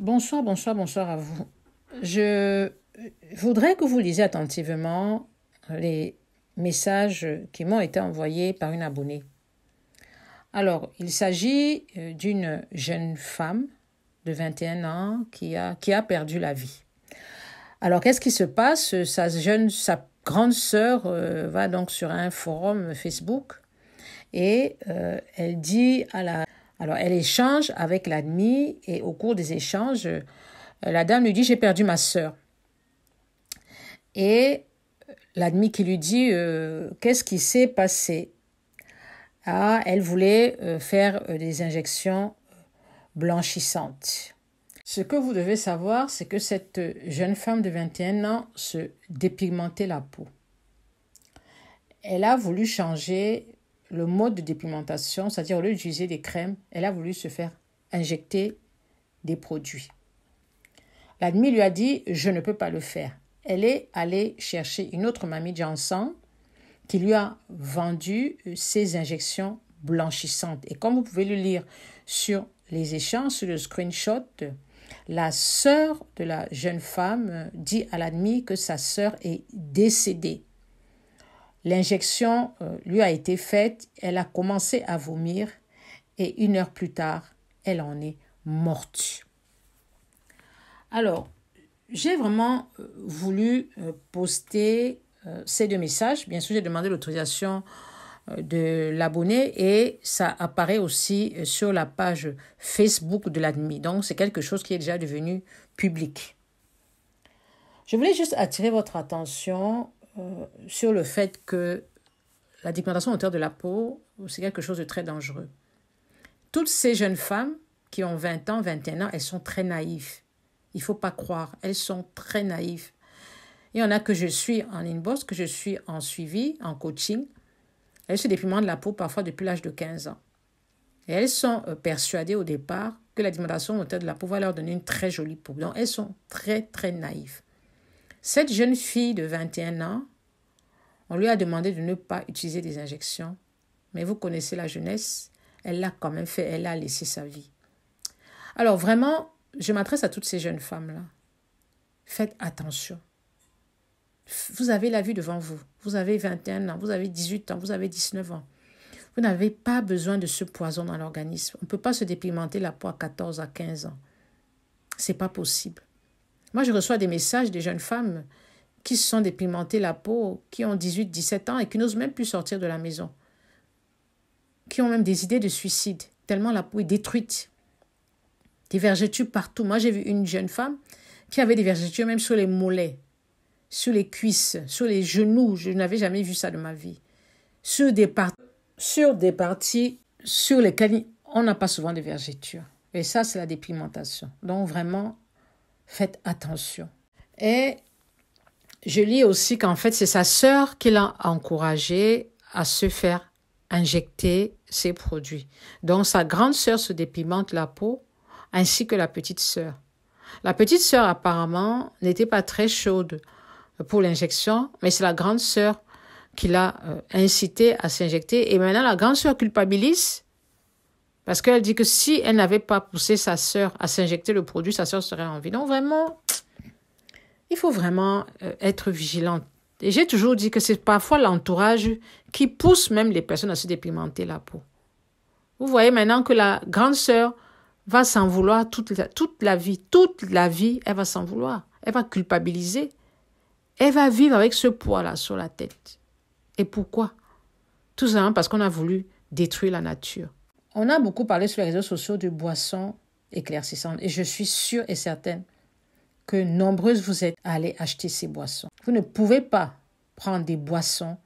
Bonsoir, bonsoir, bonsoir à vous. Je voudrais que vous lisiez attentivement les messages qui m'ont été envoyés par une abonnée. Alors, il s'agit d'une jeune femme de 21 ans qui a perdu la vie. Alors, qu'est-ce qui se passe? Sa grande sœur va donc sur un forum Facebook et elle dit à la... Alors, elle échange avec l'admi et au cours des échanges, la dame lui dit: j'ai perdu ma sœur. Et l'admi qui lui dit: qu'est-ce qui s'est passé? Ah, elle voulait faire des injections blanchissantes. Ce que vous devez savoir, c'est que cette jeune femme de 21 ans se dépigmentait la peau. Elle a voulu changer le mode de dépigmentation, c'est-à-dire au lieu d'utiliser des crèmes, elle a voulu se faire injecter des produits. L'admi lui a dit: je ne peux pas le faire. Elle est allée chercher une autre mamie Jansan qui lui a vendu ces injections blanchissantes. Et comme vous pouvez le lire sur les échanges, sur le screenshot, la sœur de la jeune femme dit à l'admi que sa sœur est décédée. L'injection lui a été faite, elle a commencé à vomir et 1 heure plus tard, elle en est morte. Alors, j'ai vraiment voulu poster ces 2 messages. Bien sûr, j'ai demandé l'autorisation de l'abonné et ça apparaît aussi sur la page Facebook de l'admi. Donc, c'est quelque chose qui est déjà devenu public. Je voulais juste attirer votre attention sur le fait que la dépigmentation hauteur de la peau, c'est quelque chose de très dangereux. Toutes ces jeunes femmes qui ont 20 ans, 21 ans, elles sont très naïves. Il ne faut pas croire, elles sont très naïves. Il y en a que je suis en inbox, que je suis en suivi, en coaching. Elles se dépigmentent la peau parfois depuis l'âge de 15 ans. Et elles sont persuadées au départ que la dépigmentation hauteur de la peau va leur donner une très jolie peau. Donc elles sont très, très naïves. Cette jeune fille de 21 ans, on lui a demandé de ne pas utiliser des injections. Mais vous connaissez la jeunesse, elle l'a quand même fait, elle a laissé sa vie. Alors vraiment, je m'adresse à toutes ces jeunes femmes-là. Faites attention. Vous avez la vie devant vous. Vous avez 21 ans, vous avez 18 ans, vous avez 19 ans. Vous n'avez pas besoin de ce poison dans l'organisme. On ne peut pas se dépigmenter la peau à 14 à 15 ans. Ce n'est pas possible. Moi, je reçois des messages des jeunes femmes qui se sont dépigmentées la peau, qui ont 18, 17 ans et qui n'osent même plus sortir de la maison. Qui ont même des idées de suicide, tellement la peau est détruite. Des vergetures partout. Moi, j'ai vu une jeune femme qui avait des vergetures même sur les mollets, sur les cuisses, sur les genoux. Je n'avais jamais vu ça de ma vie. Sur des parties sur lesquelles on n'a pas souvent de vergetures. Et ça, c'est la dépigmentation. Donc, vraiment, faites attention. Et je lis aussi qu'en fait, c'est sa sœur qui l'a encouragée à se faire injecter ces produits. Donc, sa grande sœur se dépigmente la peau, ainsi que la petite sœur. La petite sœur, apparemment, n'était pas très chaude pour l'injection, mais c'est la grande sœur qui l'a incité à s'injecter. Et maintenant, la grande sœur culpabilise parce qu'elle dit que si elle n'avait pas poussé sa sœur à s'injecter le produit, sa sœur serait en vie. Donc, vraiment, il faut vraiment être vigilante. Et j'ai toujours dit que c'est parfois l'entourage qui pousse même les personnes à se dépigmenter la peau. Vous voyez maintenant que la grande sœur va s'en vouloir toute la vie, elle va s'en vouloir. Elle va culpabiliser. Elle va vivre avec ce poids-là sur la tête. Et pourquoi? Tout simplement parce qu'on a voulu détruire la nature. On a beaucoup parlé sur les réseaux sociaux de boissons éclaircissantes. Et je suis sûre et certaine que nombreuses vous êtes allées acheter ces boissons. Vous ne pouvez pas prendre des boissons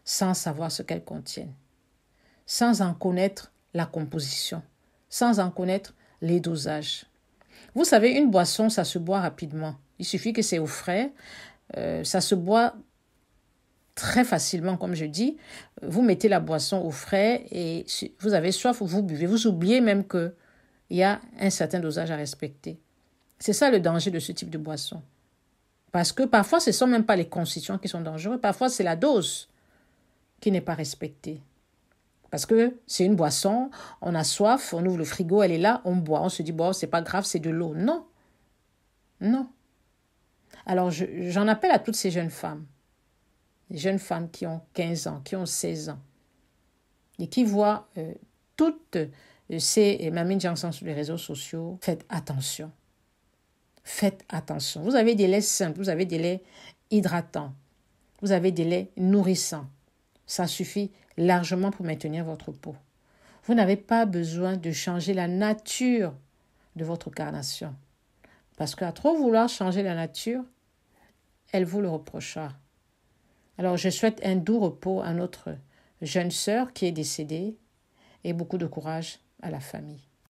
sans savoir ce qu'elles contiennent, sans en connaître la composition, sans en connaître les dosages. Vous savez, une boisson, ça se boit rapidement. Il suffit que c'est au frais. Ça se boit très facilement, comme je dis. Vous mettez la boisson au frais et si vous avez soif, vous buvez. Vous oubliez même qu'il y a un certain dosage à respecter. C'est ça le danger de ce type de boisson. Parce que parfois, ce ne sont même pas les constituants qui sont dangereux. Parfois, c'est la dose qui n'est pas respectée. Parce que c'est une boisson, on a soif, on ouvre le frigo, elle est là, on boit. On se dit, bon, c'est pas grave, c'est de l'eau. Non, Non. Alors, j'en appelle à toutes ces jeunes femmes. Les jeunes femmes qui ont 15 ans, qui ont 16 ans. Et qui voient toutes ces Mamie Johnson sur les réseaux sociaux. Faites attention. Faites attention. Vous avez des laits simples, vous avez des laits hydratants, vous avez des laits nourrissants. Ça suffit largement pour maintenir votre peau. Vous n'avez pas besoin de changer la nature de votre carnation. Parce qu'à trop vouloir changer la nature, elle vous le reprochera. Alors je souhaite un doux repos à notre jeune sœur qui est décédée et beaucoup de courage à la famille.